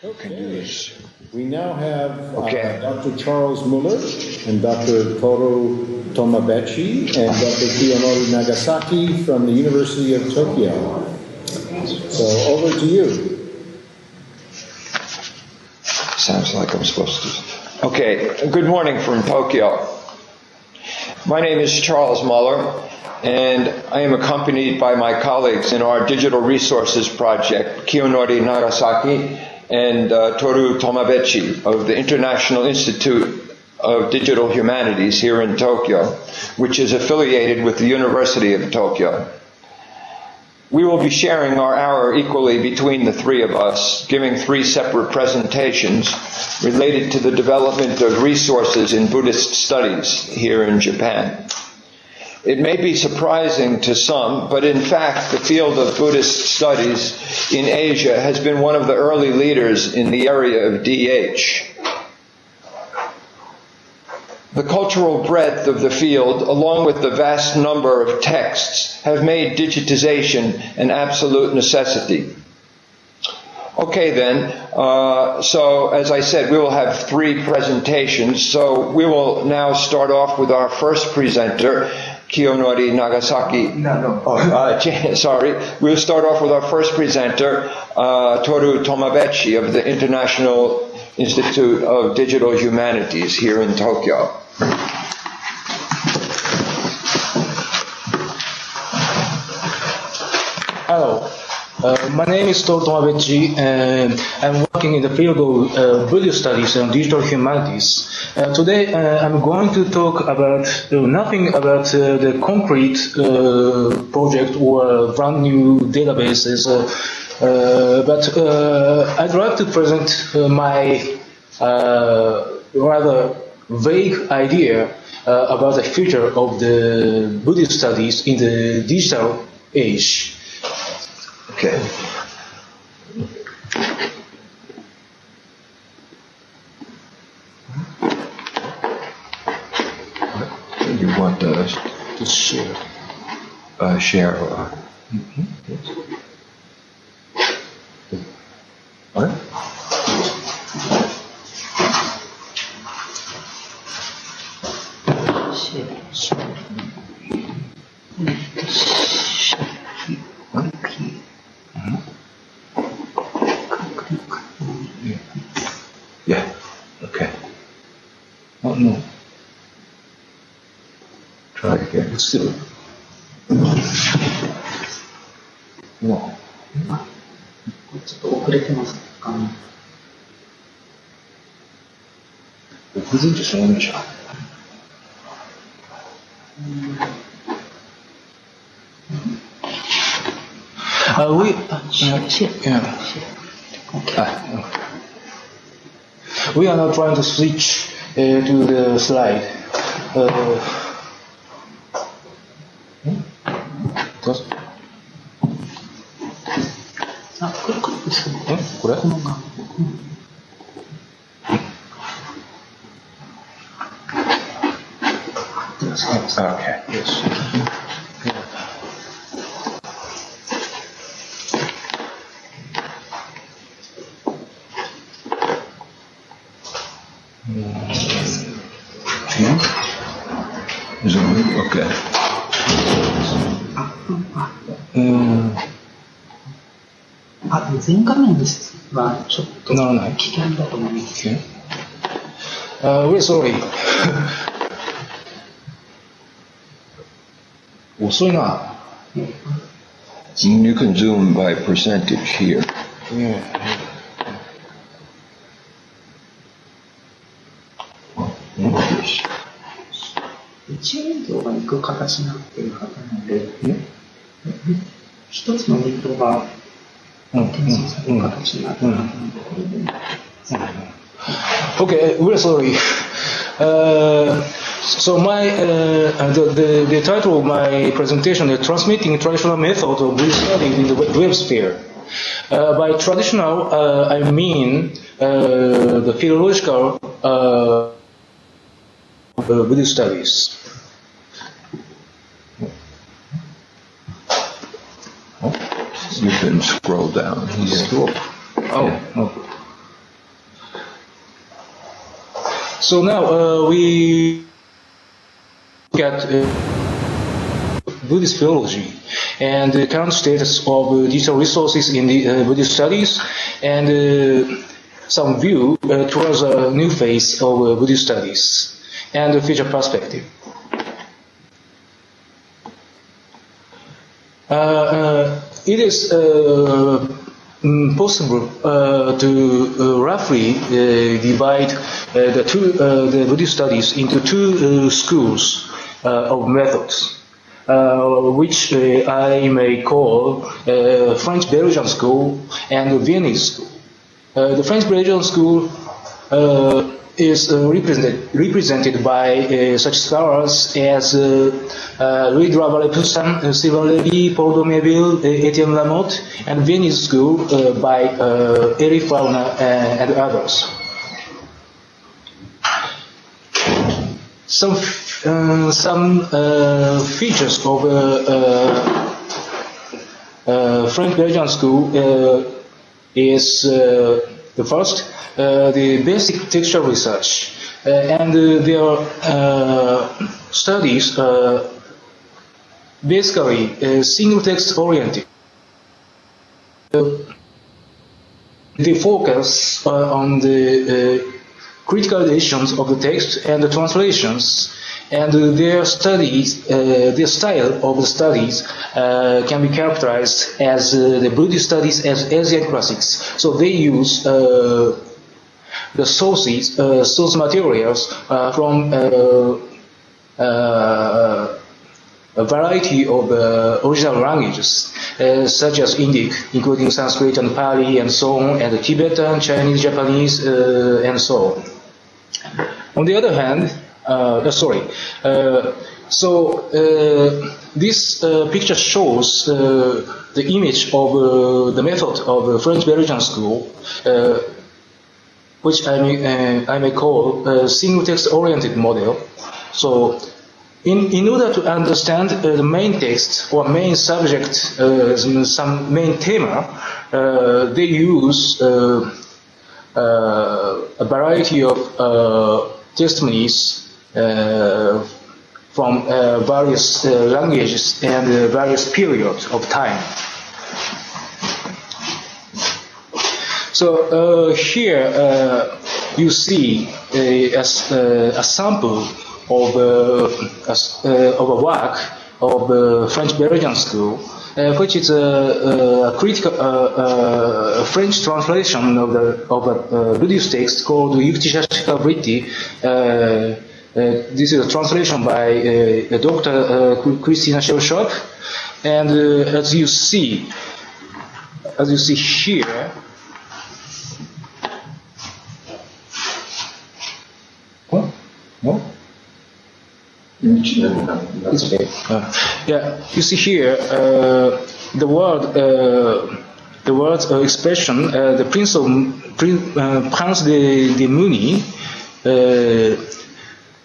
Okay. We now have Okay. Dr. Charles Muller and Dr. Toru Tomabechi and Dr. Kiyonori Nagasaki from the University of Tokyo. So over to you. Sounds like I'm supposed to. Okay, good morning from Tokyo. My name is Charles Muller, and I am accompanied by my colleagues in our Digital Resources Project, Kiyonori Nagasaki and Toru Tomabechi of the International Institute of Digital Humanities here in Tokyo, which is affiliated with the University of Tokyo. We will be sharing our hour equally between the three of us, giving three separate presentations related to the development of resources in Buddhist studies here in Japan. It may be surprising to some, but in fact, the field of Buddhist studies in Asia has been one of the early leaders in the area of DH. The cultural breadth of the field, along with the vast number of texts, have made digitization an absolute necessity. Okay then, so as I said, we will have three presentations. So we will now start off with our first presenter, Kiyonori Nagasaki. Sorry. We'll start off with our first presenter, Toru Tomabechi of the International Institute of Digital Humanities here in Tokyo. Hello, my name is Toru Tomabechi, and I'm working in the field of Buddhist studies and digital humanities. Today, I'm going to talk about nothing about the concrete project or brand new databases, but I'd like to present my rather vague idea about the future of the Buddhist studies in the digital age. Okay. You want us to share? Share. What? Yeah. Okay. Oh no. Try again. It's still. No. ちょっと遅れてますかね。遅れてしまいました。We are now trying to switch to the slide. Okay. Yes. Is it okay? 全画面ですはちょっとならない危険だと思います。We're sorry. 遅いな。You can zoom by percentage here. Yeah. 1ウィンドウが行く形になっているはずなので、一つのウィンドウが転送される形になっているはずなので、これで。Okay, we're sorry. So the title of my presentation is Transmitting Traditional Method of Buddhist Study in the Web Sphere. By traditional, I mean the philological Buddhist studies. You can scroll down here. Oh. So now we look at Buddhist philology and the current status of digital resources in the Buddhist studies, and some view towards a new phase of Buddhist studies and the future perspective. It is possible to roughly divide the Buddhist studies into two schools of methods, which I may call French-Belgian school and Viennese school. The French-Belgian school is represented by such scholars as Louis de la Vallée-Poussin, Sylvain Lévy, Paul de Méville, Étienne Lamotte, and Viennese school by Elie Fauner and others. Some features of French-Belgian school is the first, the basic textual research, and their studies basically single text oriented. They focus on the critical editions of the text and the translations, and their studies, their style of the studies can be characterized as the Buddhist studies as Asian classics. So they use the sources, source materials from a variety of original languages, such as Indic, including Sanskrit and Pali and so on, and Tibetan, Chinese, Japanese, and so on. On the other hand, this picture shows the image of the method of French-Belgian school, which I may call a single text-oriented model. So, in order to understand the main text or main subject, some main theme, they use a variety of testimonies from various languages and various periods of time. So here you see a sample of a work of French-Belgian school, which is a critical French translation of a Buddhist text called UTokyo. This is a translation by Dr. Christina Schellschop, and as you see here. No? It's okay. Yeah, you see here the word expression, the Prince de Muni.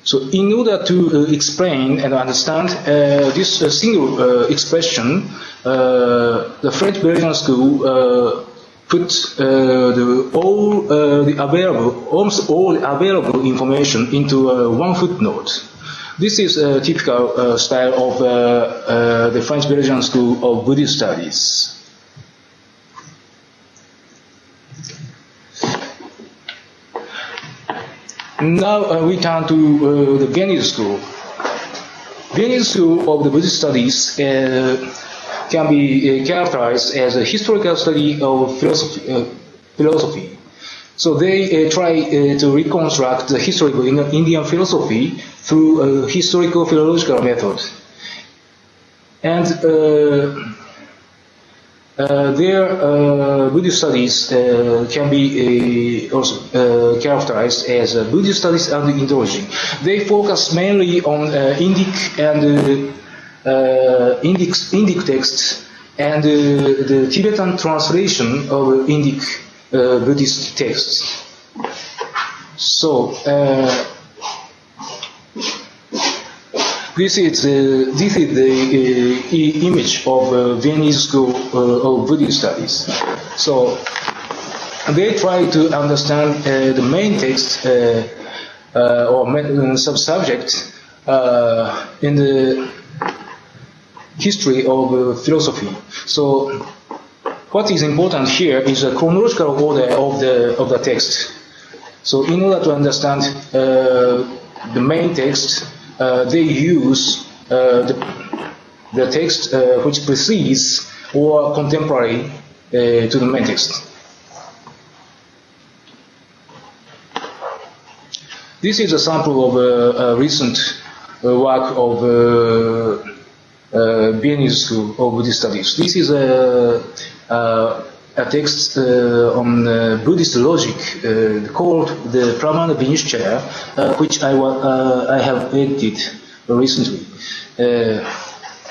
So, in order to explain and understand this single expression, the French-Belgian school put almost all the available information into one footnote. This is a typical style of the French-Belgian school of Buddhist studies. Now we turn to the Viennese school. Viennese school of the Buddhist studies can be characterized as a historical study of philosophy. So they try to reconstruct the history of Indian philosophy through a historical philological method. And their Buddhist studies can be also characterized as Buddhist studies and Indology. They focus mainly on Indic and Indic texts and the Tibetan translation of Indic Buddhist texts. So this is the image of Viennese school of Buddhist studies. So they try to understand the main text sub-subject in the history of philosophy. So what is important here is the chronological order of the text. So in order to understand the main text, they use the text which precedes or contemporary to the main text. This is a sample of a recent work of Viennese School of Buddhist Studies. This is a text on Buddhist logic called the Pramana Vinishchaya, which I have edited recently.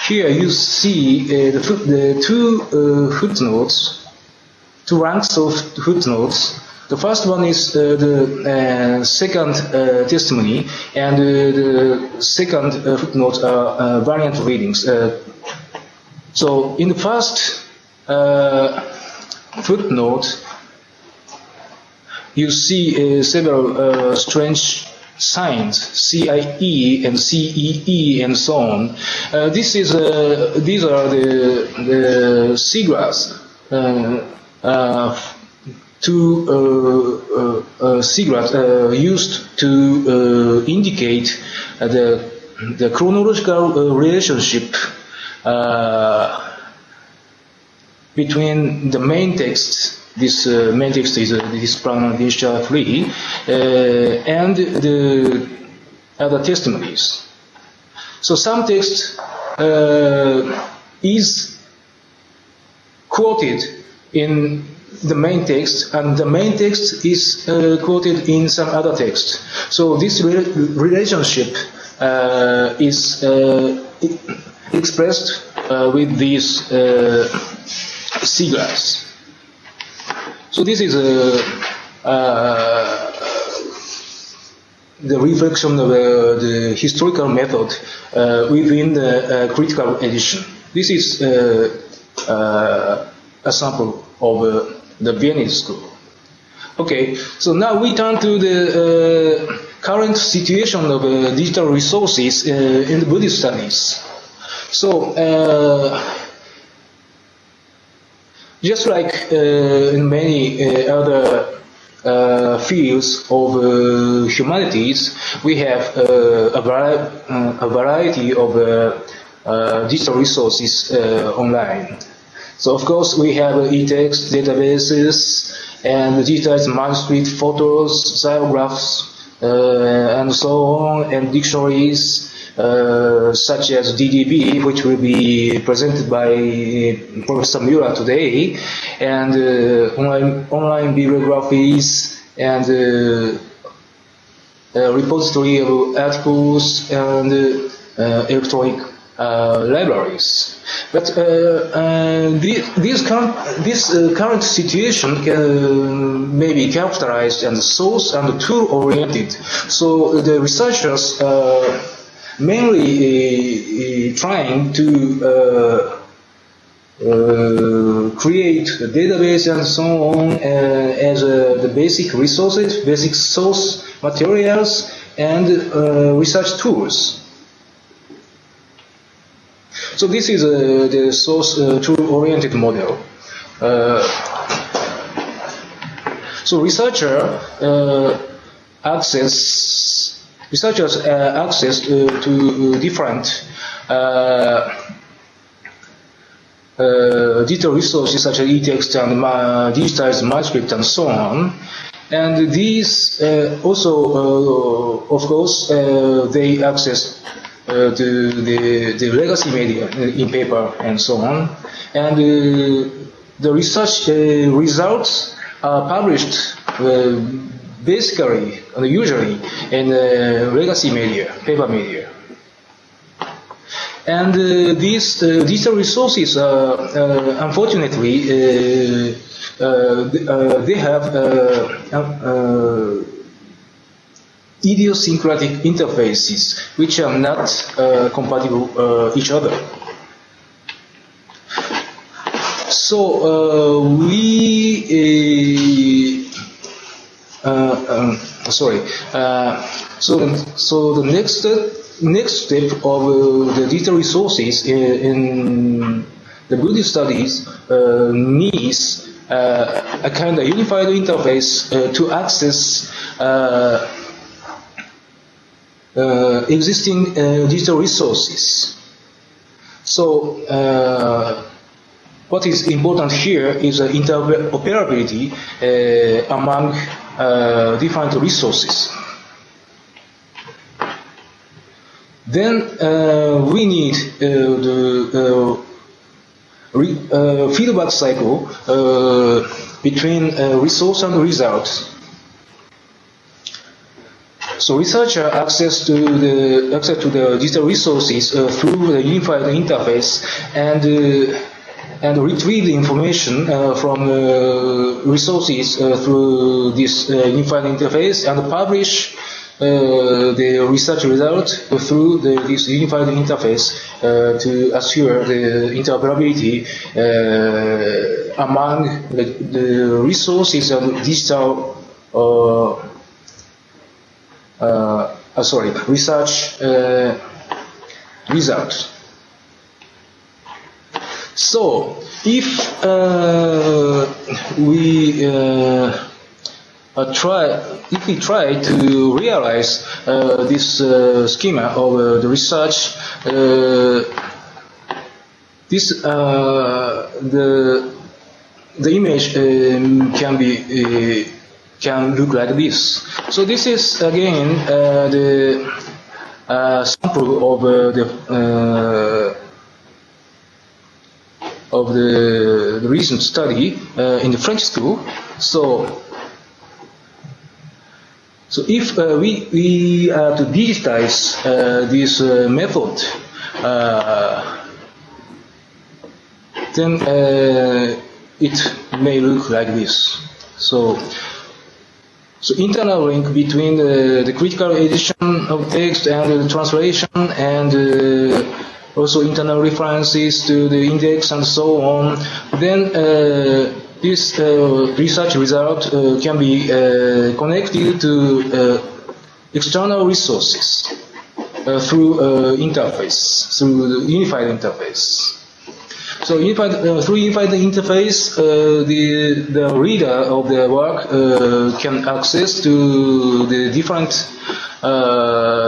Here you see the two footnotes, two ranks of footnotes. The first one is the second testimony, and the second footnote are variant readings. So in the first footnote, you see several strange signs, CIE and CEE and so on. These are the siglas, two siglas used to indicate the chronological relationship between the main text. This main text is this Pramana Vinishchaya 3, and the other testimonies. So some text is quoted in the main text, and the main text is quoted in some other text. So this relationship is expressed with these siglas. So this is the reflection of the historical method within the critical edition. This is a sample of the Viennese school. Okay, so now we turn to the current situation of digital resources in the Buddhist studies. So, just like in many other fields of humanities, we have a variety of digital resources online. So of course we have e-text databases and digitized manuscript photos, xylographs, and so on, and dictionaries such as DDB, which will be presented by Professor Miura today, and online bibliographies, and repository of articles, and electronic libraries. But this current situation may be characterized as source and tool oriented. So the researchers mainly trying to create a database and so on as the basic resources, basic source materials, and research tools. So this is the source tool-oriented model. So researchers access to different digital resources such as e-text and digitized manuscript and so on. And these also, of course, they access to the legacy media in paper and so on. And the research results are published basically, usually, in legacy media, paper media. And these digital resources, unfortunately, they have idiosyncratic interfaces which are not compatible each other. So we sorry. So the next step of the digital resources in the Buddhist studies needs a kind of unified interface to access existing digital resources. So what is important here is interoperability among different resources. Then we need the feedback cycle between resource and result. So researcher access to the digital resources through the unified interface and retrieve the information from resources through this unified interface and publish the research result through this unified interface to assure the interoperability among the resources and digital research result. So if we try to realize this schema of the research, the image can look like this. So this is again the sample of the recent study in the French school. So if we are to digitize this method, then it may look like this. So internal link between the critical edition of text and the translation, and also internal references to the index and so on. Then this research result can be connected to external resources through interface, through the unified interface. So through unified interface, the reader of the work can access to the different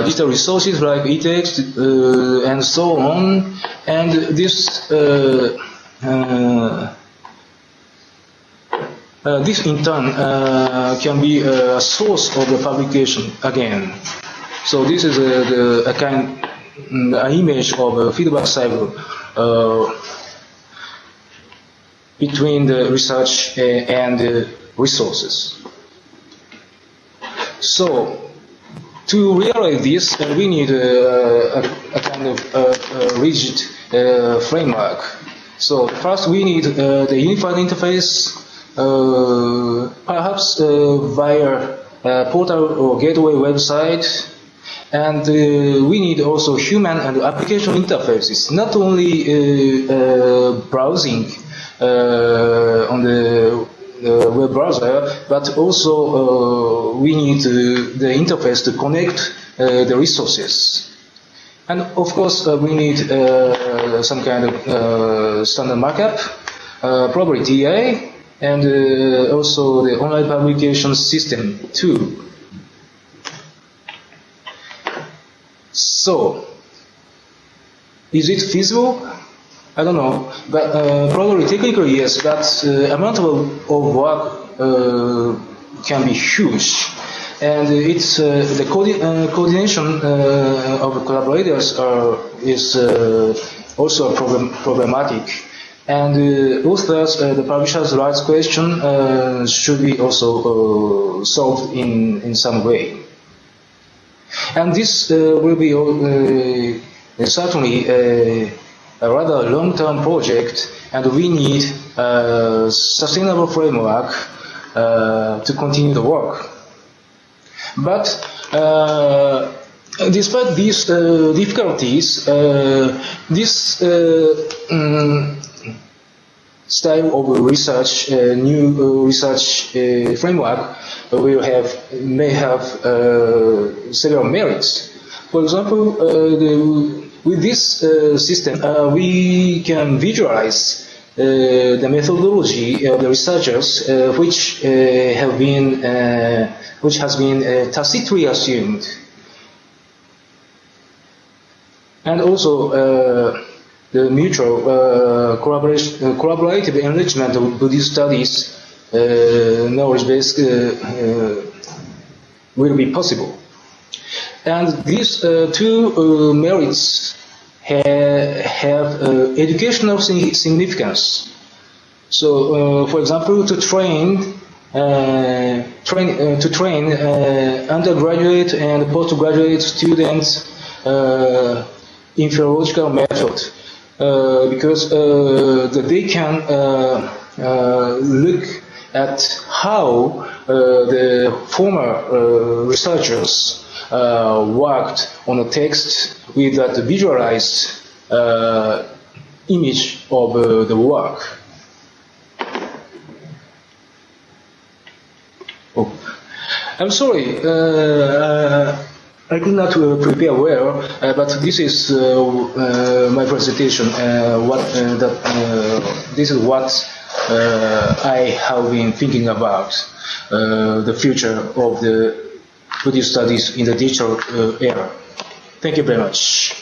digital resources like e-text and so on, and this this in turn can be a source of the publication again. So this is an image of a feedback cycle between the research and the resources. So to realize this, we need a kind of rigid framework. So first we need the unified interface, perhaps via portal or gateway website, and we need also human and application interfaces, not only browsing on the web browser, but also we need the interface to connect the resources. And of course we need some kind of standard markup, probably TA, and also the online publication system too. So, is it feasible? I don't know, but probably technically yes, but amount of work can be huge, and it's the coordination of collaborators is also problematic, and authors, the publishers' rights question should be also solved in some way, and this will be certainly a rather long-term project, and we need a sustainable framework to continue the work. But despite these difficulties, this style of research, new research framework may have several merits. For example, with this system, we can visualize the methodology of the researchers, which has been tacitly assumed, and also the mutual collaborative enrichment of Buddhist studies knowledge base will be possible. And these two merits have educational significance. So, for example, to train undergraduate and postgraduate students in philological method, because they can look at how the former researchers worked on a text with that visualized image of the work. Oh, I'm sorry, I could not prepare well, but this is my presentation. This is what I have been thinking about the future of the Buddhist studies in the digital era. Thank you very much.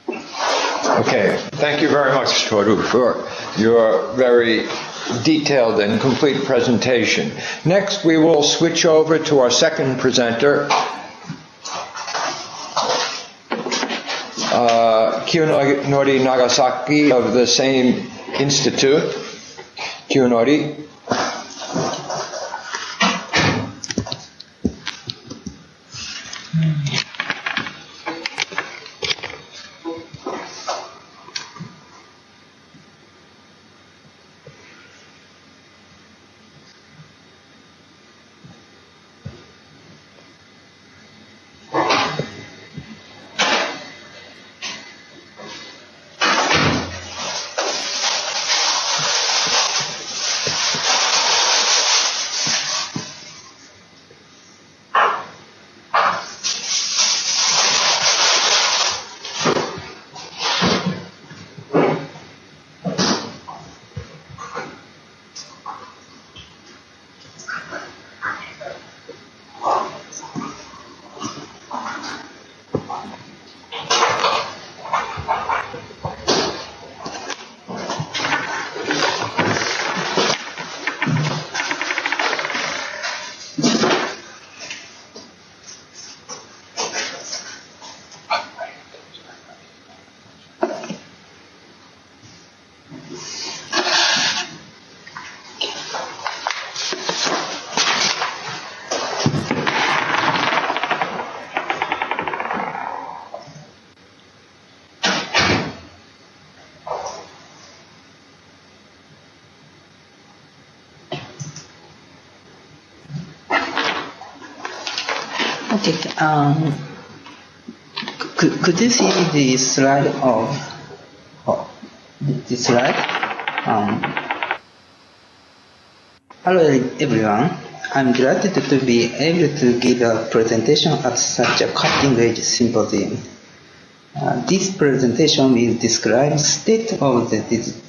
Okay, thank you very much, Toru, for your very detailed and complete presentation. Next, we will switch over to our second presenter, Kiyonori Nagasaki of the same institute. Kiyonori. Okay, could you see the slide of the slide? Hello everyone, I'm delighted to be able to give a presentation at such a cutting-edge symposium. This presentation will describe the state of the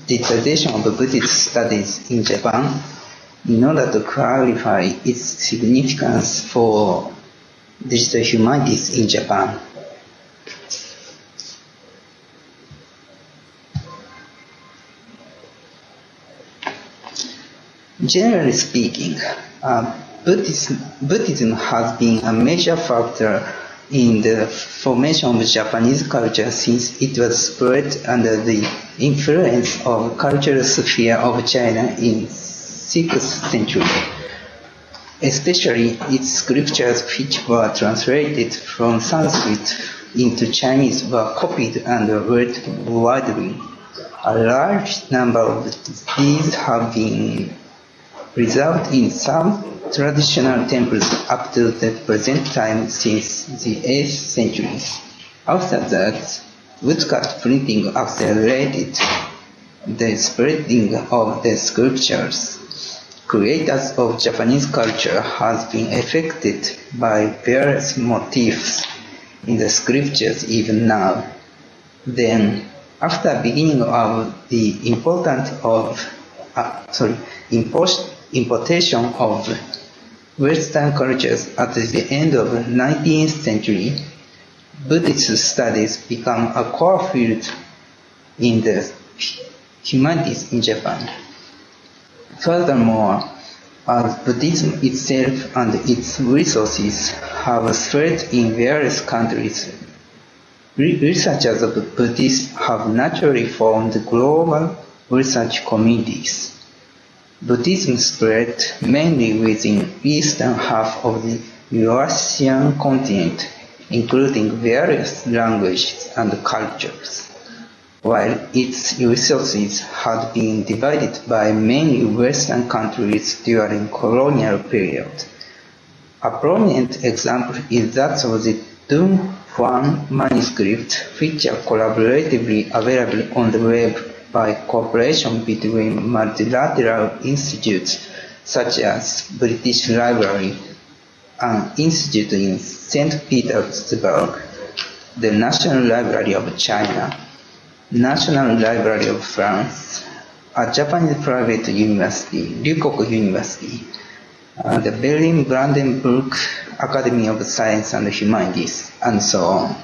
digitalization of Buddhist studies in Japan in order to clarify its significance for digital humanities in Japan. Generally speaking, Buddhism has been a major factor in the formation of Japanese culture since it was spread under the influence of cultural sphere of China in 6th century. Especially its scriptures which were translated from Sanskrit into Chinese were copied and read widely. A large number of these have been preserved in some traditional temples up to the present time since the 8th century. After that, woodcut printing accelerated the spreading of the scriptures, creators of Japanese culture has been affected by various motifs in the scriptures even now. Then, after beginning of the importation of Western cultures at the end of the 19th century, Buddhist studies became a core field in the humanities in Japan. Furthermore, as Buddhism itself and its resources have spread in various countries, researchers of Buddhism have naturally formed global research communities. Buddhism spread mainly within eastern half of the Eurasian continent, including various languages and cultures, while its resources had been divided by many Western countries during colonial period. A prominent example is that of the Dunhuang manuscript, which are collaboratively available on the web by cooperation between multilateral institutes such as British Library, an institute in St. Petersburg, the National Library of China, National Library of France, a Japanese private university, Ryukoku University, the Berlin-Brandenburg Academy of Science and Humanities, and so on,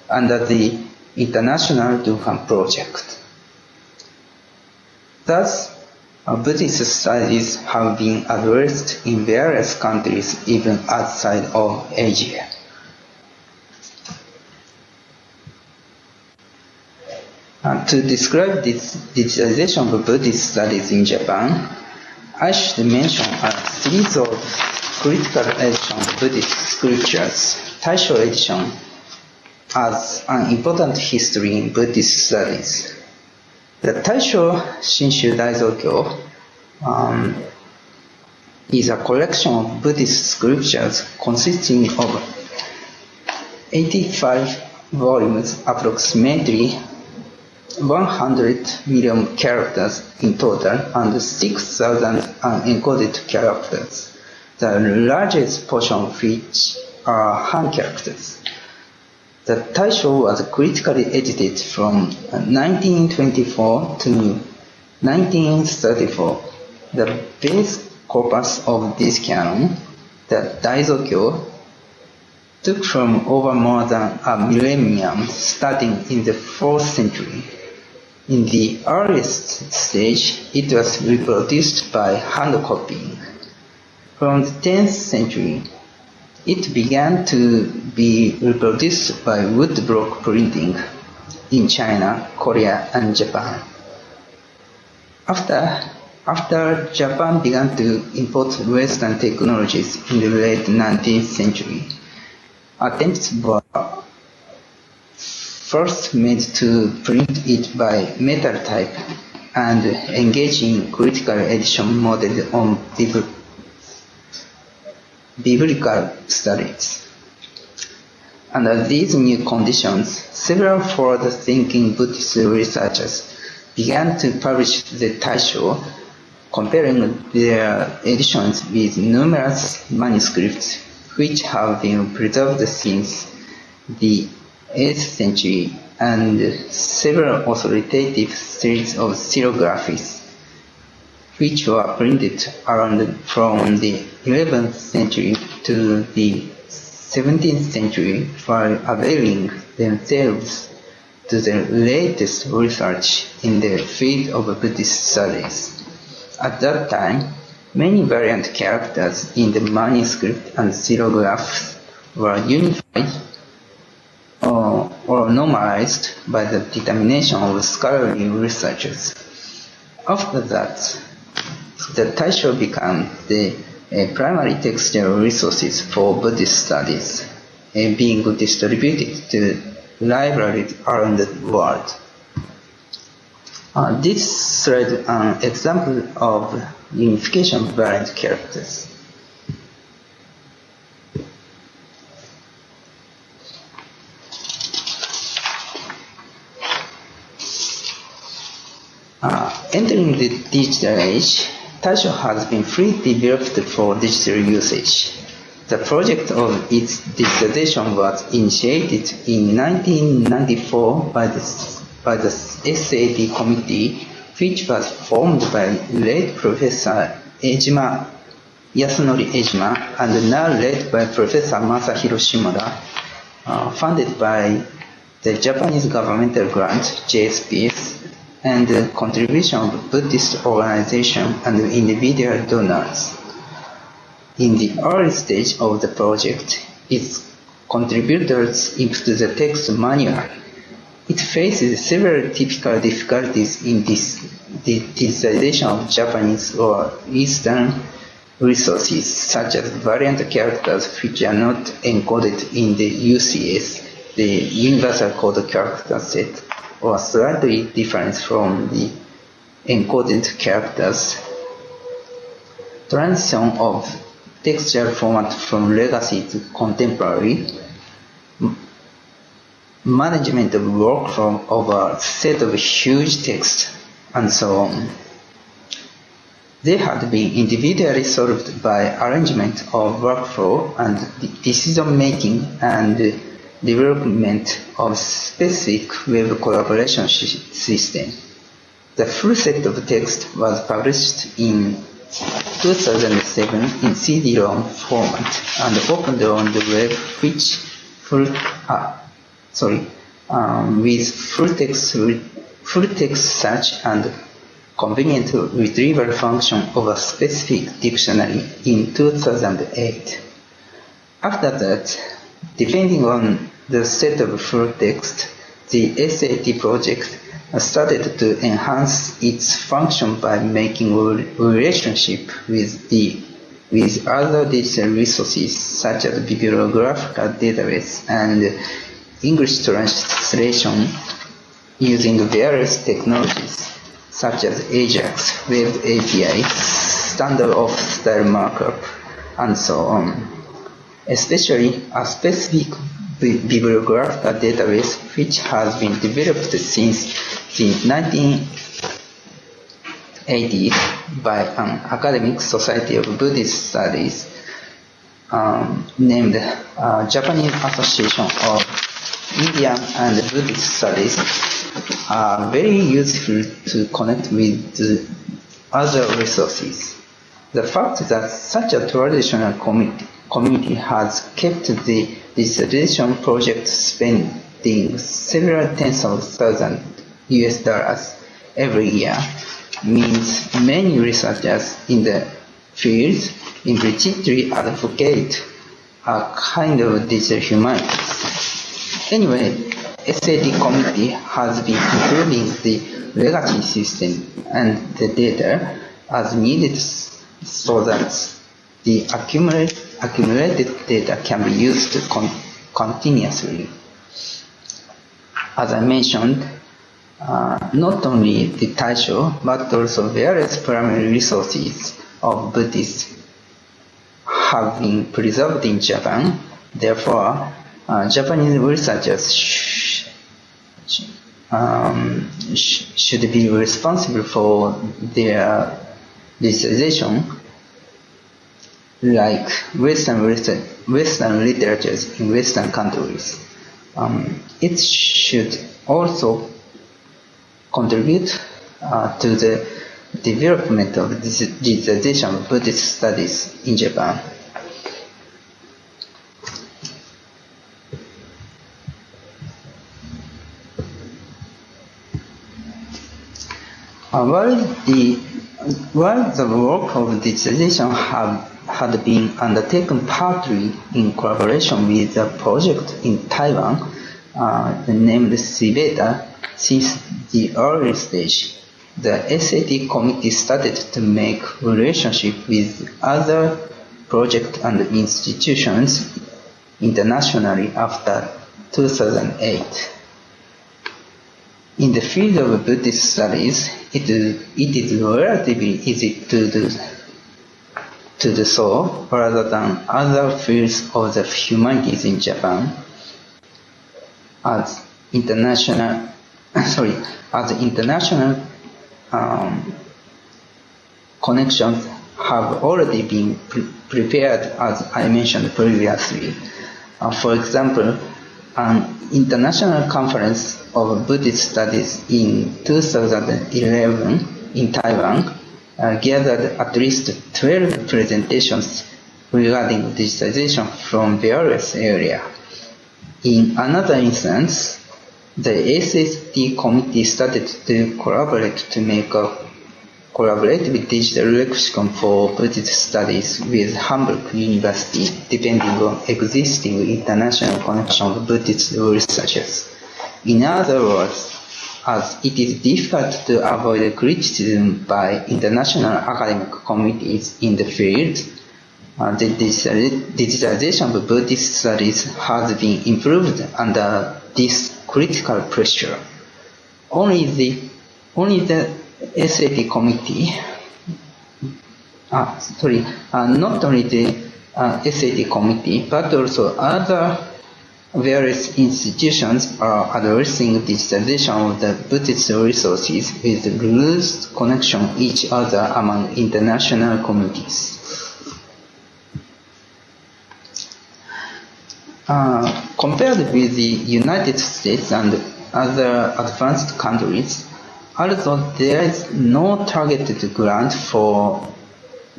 under the International Dunhuang Project. Thus, Buddhist studies have been addressed in various countries even outside of Asia. To describe this digitalization of Buddhist studies in Japan, I should mention a series of critical edition of Buddhist scriptures, Taisho edition, as an important history in Buddhist studies. The Taisho Shinshu Daizokyo is a collection of Buddhist scriptures consisting of 85 volumes, approximately 100 million characters in total, and 6,000 unencoded characters, the largest portion of which are Han characters. The Taisho was critically edited from 1924 to 1934. The base corpus of this canon, the Daizokyo, took from over more than a millennium, starting in the 4th century. In the earliest stage, it was reproduced by hand copying. From the 10th century, it began to be reproduced by woodblock printing in China, Korea, and Japan. After Japan began to import Western technologies in the late 19th century, attempts were first made to print it by metal type and engage in critical edition modeled on biblical studies. Under these new conditions, several forward-thinking Buddhist researchers began to publish the Taisho, comparing their editions with numerous manuscripts which have been preserved since the 8th century and several authoritative series of xylographies which were printed around from the 11th century to the 17th century, while availing themselves to the latest research in the field of Buddhist studies. At that time, many variant characters in the manuscript and xylographs were unified or normalized by the determination of scholarly researchers. After that, the Taisho became the primary textual resources for Buddhist studies, being distributed to libraries around the world. This slide is an example of unification of variant characters. During the digital age, Taisho has been freely developed for digital usage. The project of its digitalization was initiated in 1994 by the SAT committee, which was formed by late Professor Yasunori Ejima and now led by Professor Masahiro Shimura, funded by the Japanese governmental grant, JSPS, and the contribution of Buddhist organizations and individual donors. In the early stage of the project, its contributors input the text manual. It faces several typical difficulties in the digitization of Japanese or Eastern resources, such as variant characters which are not encoded in the UCS, the Universal Code Character Set, or slightly different from the encoded characters. Transition of textual format from legacy to contemporary, management of workflow of a set of huge text, and so on. They had been individually solved by arrangement of workflow and decision-making and development of specific web collaboration system. The full set of text was published in 2007 in CD-ROM format and opened on the web, with full text search and convenient retrieval function of a specific dictionary in 2008. After that, depending on the set of full text, the SAT project started to enhance its function by making relationship with other digital resources such as bibliographical database and English translation using various technologies such as AJAX, Web API, standard off-style markup, and so on. Especially a specific bibliographical database which has been developed since the 1980s by an academic society of Buddhist Studies named Japanese Association of Indian and Buddhist Studies, are very useful to connect with other resources. The fact that such a traditional community has kept the digitalization project spending several tens of thousands US dollars every year means many researchers in the field implicitly advocate a kind of digital humanities. Anyway, SAT committee has been improving the legacy system and the data as needed so that the accumulated data can be used continuously. As I mentioned, not only the Taisho, but also various primary resources of Buddhists have been preserved in Japan. Therefore, Japanese researchers should be responsible for their digitalization, like Western literatures in Western countries. It should also contribute to the development of digitalization of Buddhist studies in Japan. While the work of digitalization had been undertaken partly in collaboration with a project in Taiwan named CIBETA, since the early stage, the SAT committee started to make relationship with other projects and institutions internationally after 2008. In the field of Buddhist studies, it is relatively easy to do so rather than other fields of the humanities in Japan, as international connections have already been prepared, as I mentioned previously. For example, an international conference of Buddhist studies in 2011 in Taiwan gathered at least 12 presentations regarding digitization from various areas. In another instance, the SST committee started to collaborate to make a collaborative digital lexicon for Buddhist studies with Hamburg University, depending on existing international connection of Buddhist researchers. In other words, as it is difficult to avoid criticism by international academic committees in the field, the digitalization of Buddhist studies has been improved under this critical pressure. Only the SAT committee, not only the SAT committee, but also other various institutions are addressing digitalization of the Buddhist resources with loose connection each other among international communities. Compared with the United States and other advanced countries, although there is no targeted grant for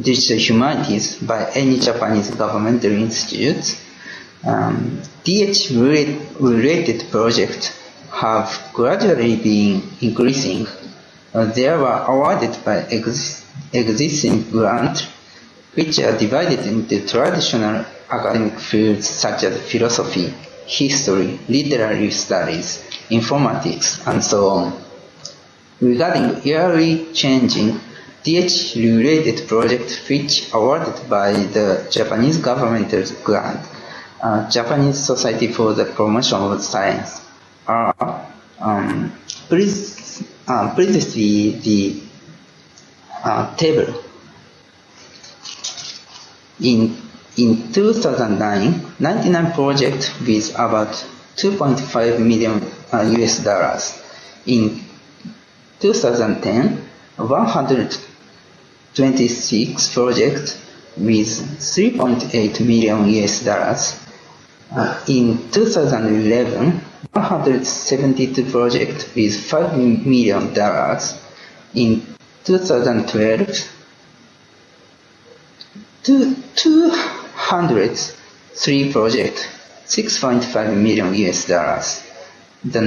digital humanities by any Japanese governmental institutes, DH-related projects have gradually been increasing. They were awarded by existing grants, which are divided into traditional academic fields such as philosophy, history, literary studies, informatics, and so on. Regarding yearly changing DH-related projects which awarded by the Japanese governmental grant, Japanese Society for the Promotion of Science, are previously the table. In 2009, 99 projects with about 2.5 million US dollars. In 2010, 126 projects with 3.8 million US dollars. In 2011, 172 projects with $5 million. In 2012, 203 projects, 6.5 million US dollars. The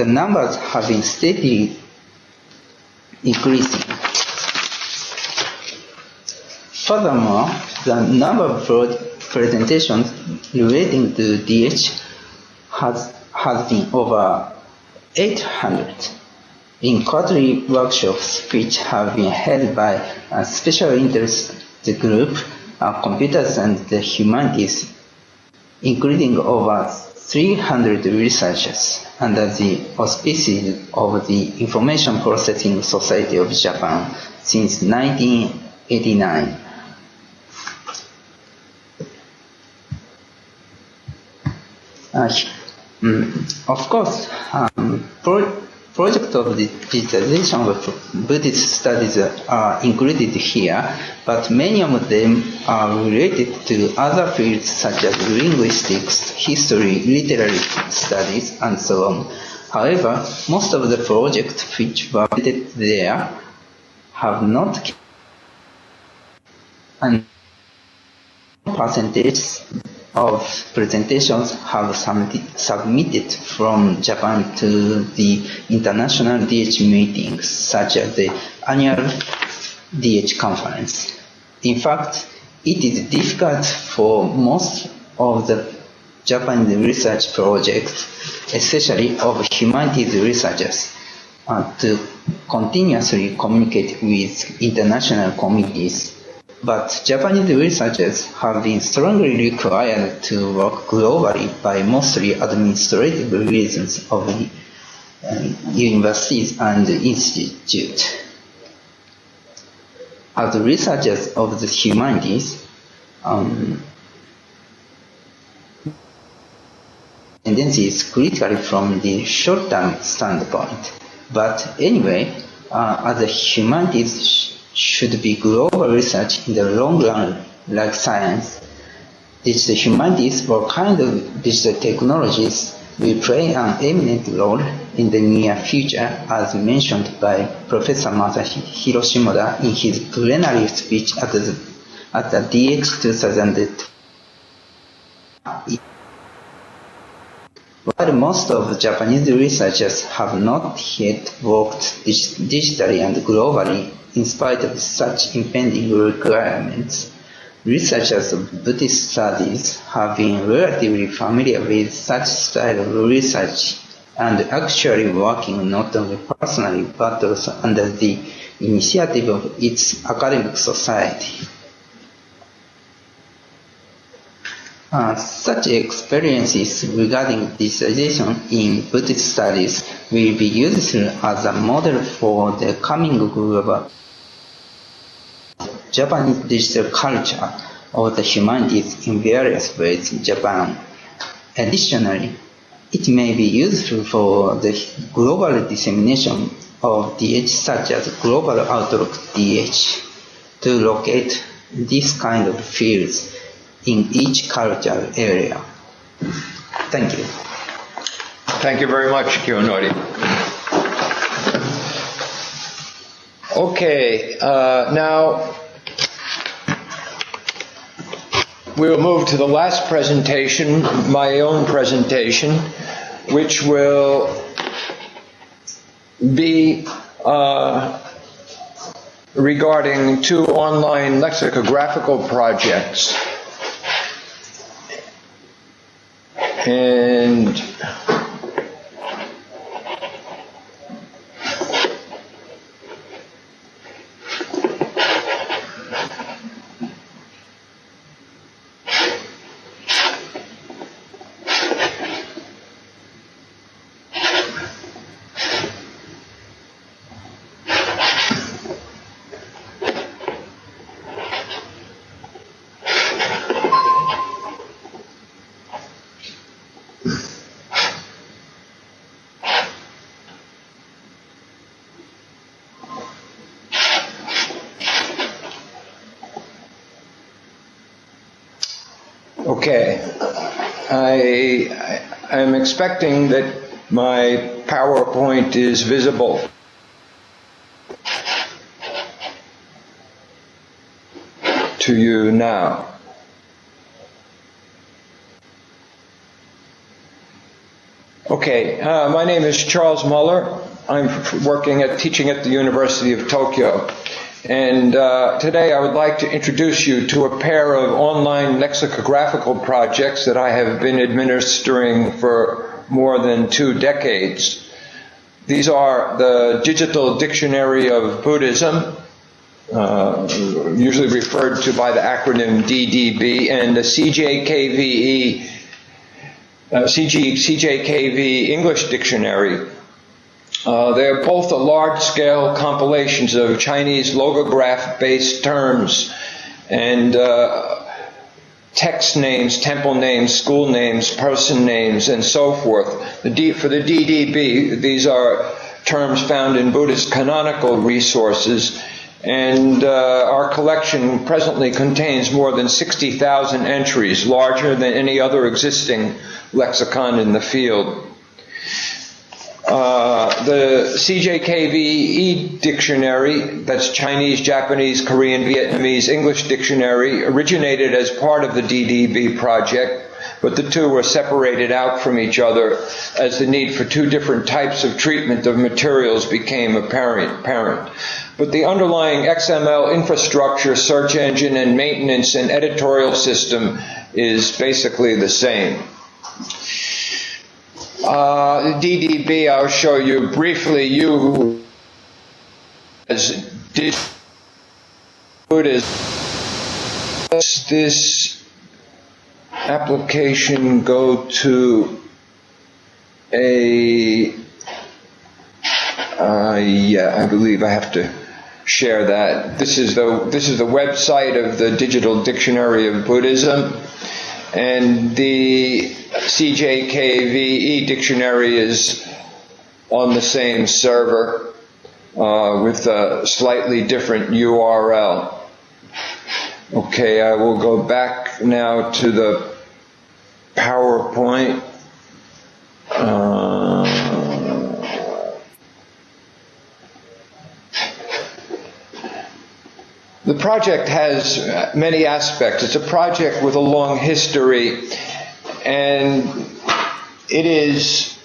numbers have been steadily increasing. Furthermore, the number of presentations relating to DH has been over 800 in quarterly workshops which have been held by a special interest group, computers and the humanities, including over 300 researchers under the auspices of the Information Processing Society of Japan since 1989. Of course, projects of the digitalization of Buddhist studies are included here, but many of them are related to other fields such as linguistics, history, literary studies, and so on. However, most of the projects which were related there have not, and percentage of presentations have submitted from Japan to the international DH meetings, such as the annual DH conference. In fact, it is difficult for most of the Japanese research projects, especially of humanities researchers, to continuously communicate with international committees. But Japanese researchers have been strongly required to work globally by mostly administrative reasons of universities and institutes. As researchers of the humanities, tendency is critical from the short-term standpoint. But anyway, as a humanities should be global research in the long run, like science. Digital humanities or kind of digital technologies will play an eminent role in the near future, as mentioned by Professor Masahiro Shimoda in his plenary speech at the DH 2000. While most of Japanese researchers have not yet worked digitally and globally, in spite of such impending requirements, researchers of Buddhist studies have been relatively familiar with such style of research and actually working not only personally but also under the initiative of its academic society. Such experiences regarding digitalization in Buddhist studies will be useful as a model for the coming global Japanese digital culture of the humanities in various ways in Japan. Additionally, it may be useful for the global dissemination of DH such as Global Outlook DH to locate these kind of fields in each cultural area. Thank you. Thank you very much, Kiyonori. Okay, now we'll move to the last presentation, my own presentation, which will be regarding 2 online lexicographical projects. And okay, I'm expecting that my PowerPoint is visible. To you now. Okay, my name is Charles Muller. I'm teaching at the University of Tokyo. And today I would like to introduce you to a pair of online lexicographical projects that I have been administering for more than 2 decades. These are the Digital Dictionary of Buddhism, usually referred to by the acronym DDB, and the CJKV English Dictionary. They're both large-scale compilations of Chinese logograph-based terms and text names, temple names, school names, person names, and so forth. For the DDB, these are terms found in Buddhist canonical resources, and our collection presently contains more than 60,000 entries, larger than any other existing lexicon in the field. The CJKVE dictionary, that's Chinese, Japanese, Korean, Vietnamese, English dictionary, originated as part of the DDB project, but the two were separated out from each other as the need for 2 different types of treatment of materials became apparent. But the underlying XML infrastructure, search engine, and maintenance and editorial system is basically the same. DDB, I'll show you briefly. You as Buddhist. This application go to a I believe I have to share that. This is the website of the Digital Dictionary of Buddhism, and the CJKVE dictionary is on the same server. with a slightly different URL. Okay, I will go back now to the PowerPoint. The project has many aspects. It's a project with a long history, and it is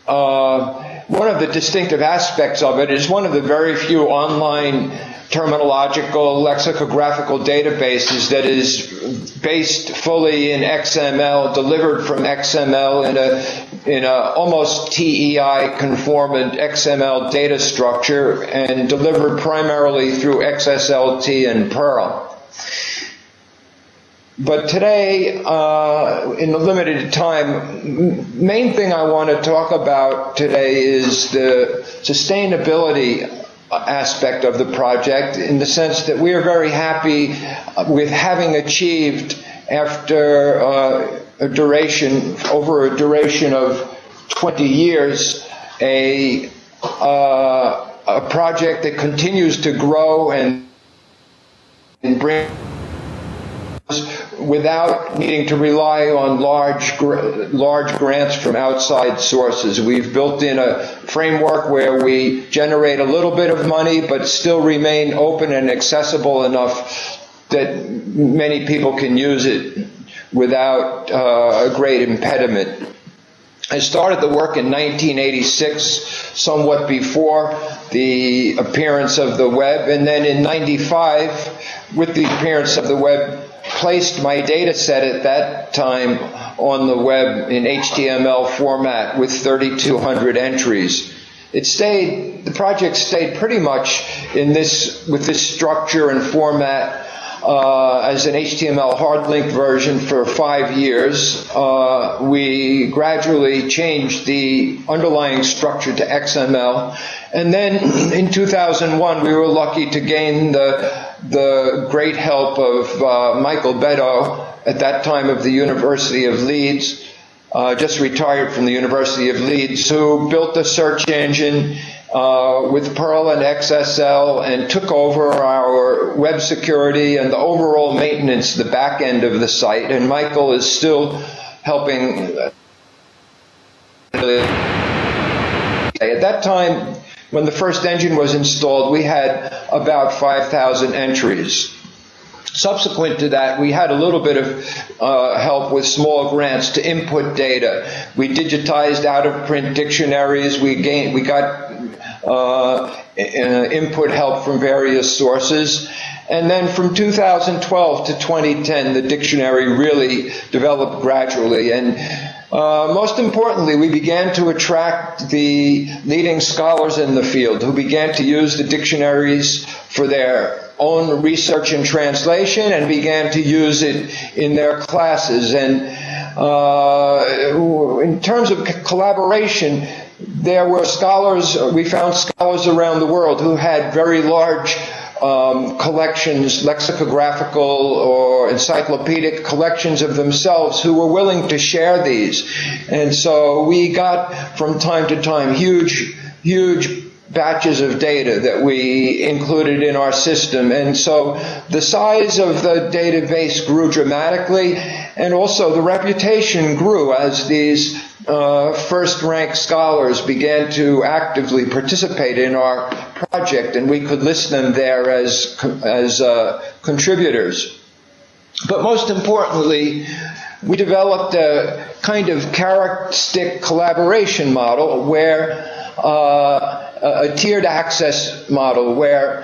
one of the distinctive aspects of it is one of the very few online terminological lexicographical databases that is based fully in XML, delivered from XML in a almost TEI conformant XML data structure, and delivered primarily through XSLT and Perl. But today, in the limited time, main thing I want to talk about today is the sustainability aspect of the project, in the sense that we are very happy with having achieved, after over a duration of 20 years, a project that continues to grow and bring without needing to rely on large grants from outside sources. We've built in a framework where we generate a little bit of money but still remain open and accessible enough that many people can use it without a great impediment. I started the work in 1986, somewhat before the appearance of the web, and then in 95, with the appearance of the web, placed my data set at that time on the web in HTML format with 3,200 entries. The project stayed pretty much with this structure and format as an HTML hard link version for 5 years. We gradually changed the underlying structure to XML, and then in 2001 we were lucky to gain the great help of Michael Beddoe, at that time of the University of Leeds, just retired from the University of Leeds, who built a search engine with Perl and XSL and took over our web security and the overall maintenance, the back end of the site. And Michael is still helping. At that time, when the first engine was installed, we had about 5,000 entries. Subsequent to that, we had a little bit of help with small grants to input data. We digitized out-of-print dictionaries. We got input help from various sources. And then from 2012 to 2010, the dictionary really developed gradually. And most importantly, we began to attract the leading scholars in the field who began to use the dictionaries for their own research and translation and began to use it in their classes. And in terms of collaboration, there were we found scholars around the world who had very large collections, lexicographical or encyclopedic collections of themselves, who were willing to share these. And so we got, from time to time, huge batches of data that we included in our system. And so the size of the database grew dramatically, and also the reputation grew as these first-rank scholars began to actively participate in our project, and we could list them there as contributors. But most importantly, we developed a kind of characteristic collaboration model where a tiered access model where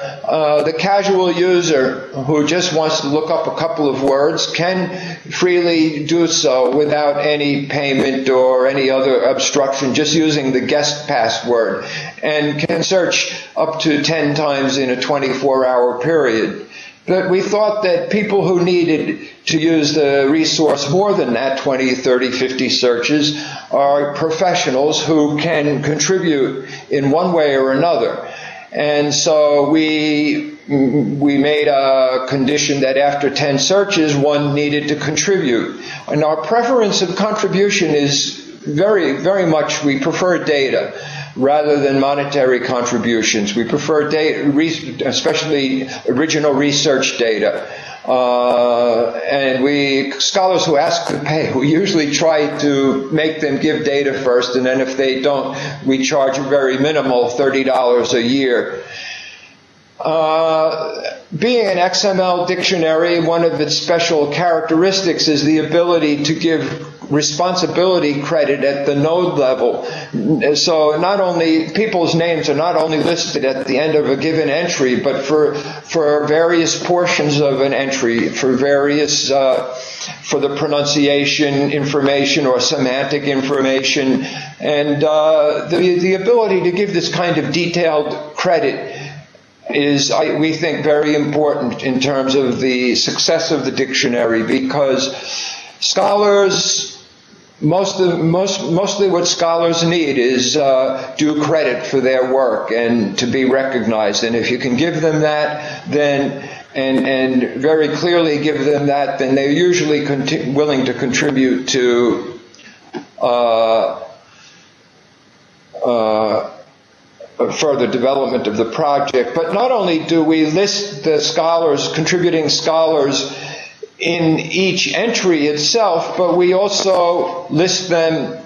the casual user who just wants to look up a couple of words can freely do so without any payment or any other obstruction, just using the guest password, and can search up to 10 times in a 24-hour period. But we thought that people who needed to use the resource more than that, 20, 30, 50 searches, are professionals who can contribute in one way or another. And so we made a condition that after 10 searches, one needed to contribute. And our preference of contribution is very, very much, we prefer data. rather than monetary contributions. We prefer data, especially original research data. And scholars who ask to pay, we usually try to make them give data first, and then if they don't, we charge a very minimal $30 a year. Being an XML dictionary, one of its special characteristics is the ability to give responsibility credit at the node level. So not only people's names are not only listed at the end of a given entry, but for various portions of an entry, for various for the pronunciation information or semantic information, and the ability to give this kind of detailed credit is, we think, very important in terms of the success of the dictionary, because scholars, mostly what scholars need is due credit for their work and to be recognized. And if you can give them that, then and very clearly give them that, then they're usually willing to contribute to further development of the project. But not only do we list the scholars, contributing scholars, in each entry itself, but we also list them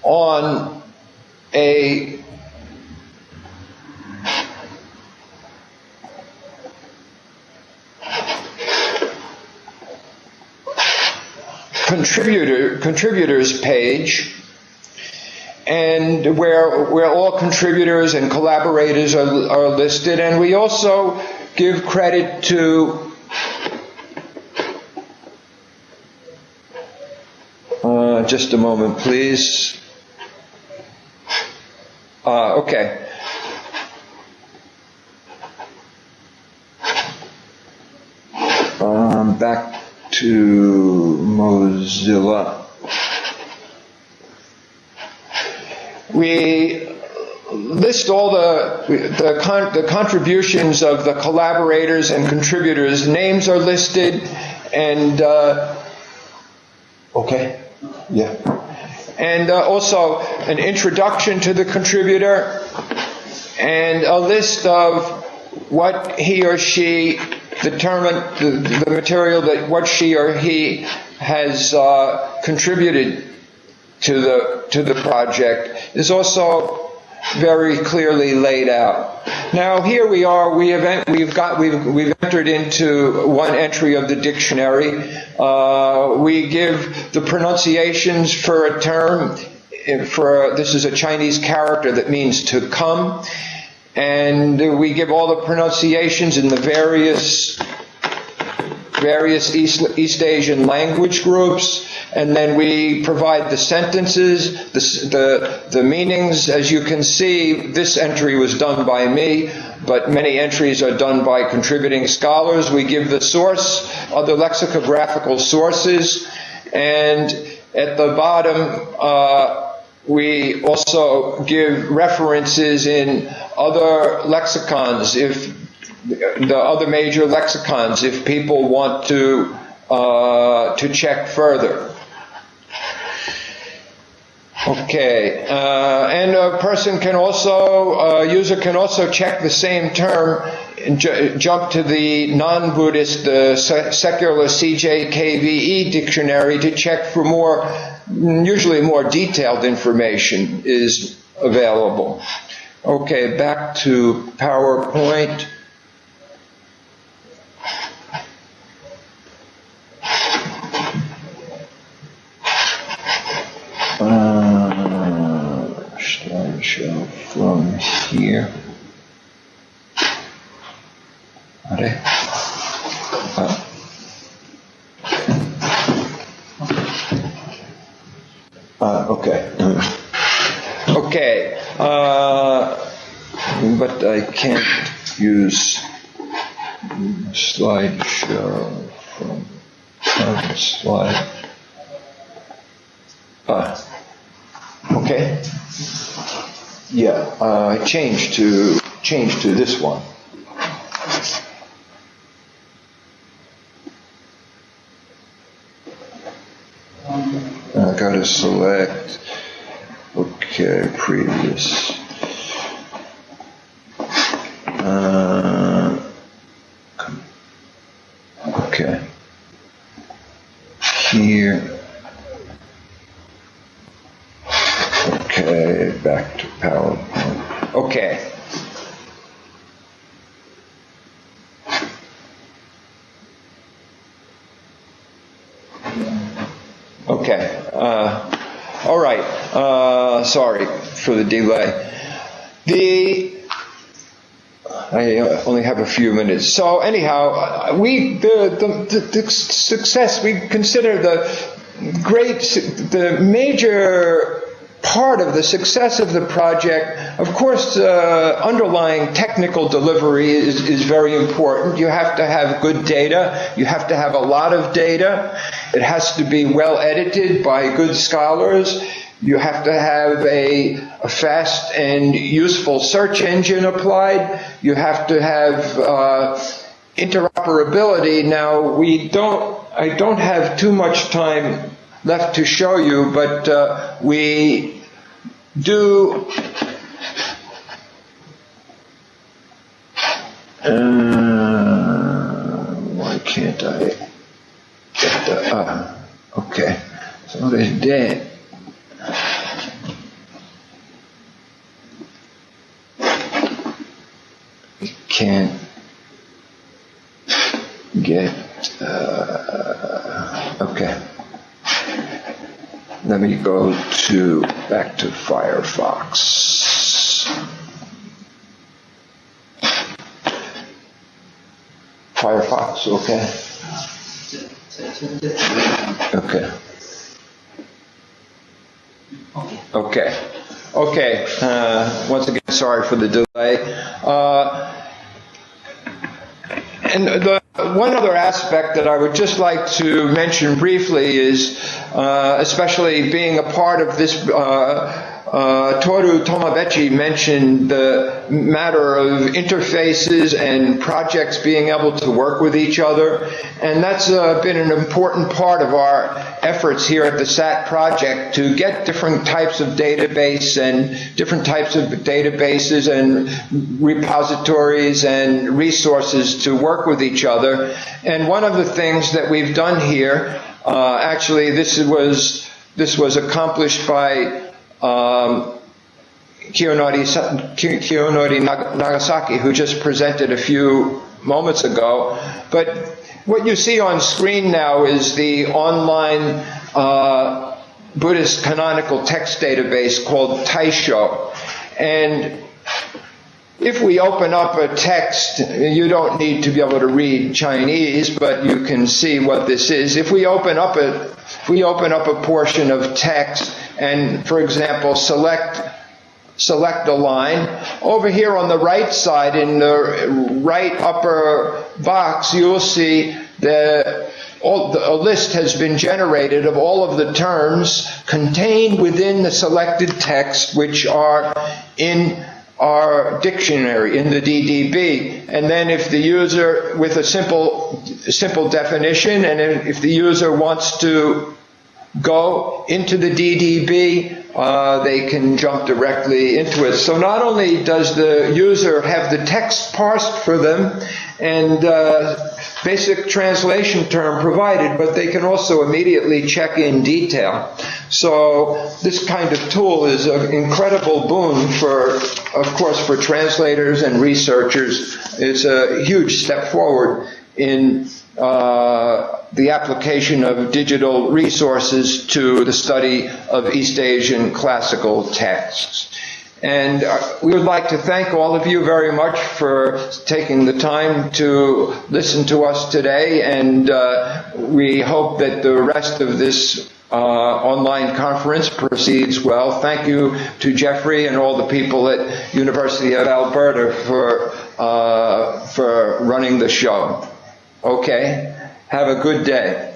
on a contributors page, and where all contributors and collaborators are listed. And we also give credit to just a moment, please. Okay. Back to Mozilla. We list all the contributions of the collaborators and contributors. Names are listed, and okay, yeah, and also an introduction to the contributor, and a list of what he or she determined, the material that what she or he has contributed to the project is also very clearly laid out. Now here we are. We've entered into one entry of the dictionary. We give the pronunciations for a term. This is a Chinese character that means to come, and we give all the pronunciations in the various East Asian language groups. And then we provide the sentences, the meanings. As you can see, this entry was done by me, but many entries are done by contributing scholars. We give the source, other lexicographical sources, and at the bottom we also give references in other lexicons, if the other major lexicons, if people want to check further. Okay, and a user can also check the same term and jump to the non-Buddhist, the secular CJKVE dictionary to check for usually more detailed information is available. Okay, back to PowerPoint. Slideshow from here. Okay. Okay. But I can't use slideshow from slide. Okay. Yeah, I changed to this one. I gotta select. Okay. Okay, previous. Okay. Here. Okay, back to PowerPoint. Okay. Okay. All right. Sorry for the delay. I only have a few minutes. So anyhow, the success, we consider the major part of the success of the project, of course, underlying technical delivery is very important. You have to have good data. You have to have a lot of data. It has to be well edited by good scholars. You have to have a fast and useful search engine applied. You have to have interoperability. Now, I don't have too much time left to show you, but we do why can't I get the okay, so there's that. We can't get okay. Let me go back to Firefox. Firefox, okay. Okay. Once again, sorry for the delay. And one other aspect that I would just like to mention briefly is, especially being a part of this, Toru Tomabechi mentioned the matter of interfaces and projects being able to work with each other, and that's been an important part of our efforts here at the SAT project to get different types of database and different types of databases and repositories and resources to work with each other. And one of the things that we've done here, actually this was accomplished by Kiyonori Nagasaki, who just presented a few moments ago. But what you see on screen now is the online Buddhist canonical text database called Taisho. And if we open up a text, you don't need to be able to read Chinese, but you can see what this is. If we open up a portion of text and, for example, select a line, over here on the right side in the right upper box, you'll see a list has been generated of all of the terms contained within the selected text, which are in our dictionary, in the DDB. And then if the user, with a simple definition, and if the user wants to go into the DDB, they can jump directly into it. So not only does the user have the text parsed for them and basic translation term provided, but they can also immediately check in detail. So this kind of tool is an incredible boon of course, for translators and researchers. It's a huge step forward in the application of digital resources to the study of East Asian classical texts. And we would like to thank all of you very much for taking the time to listen to us today, and we hope that the rest of this online conference proceeds well. Thank you to Jeffrey and all the people at University of Alberta for running the show. Okay, have a good day.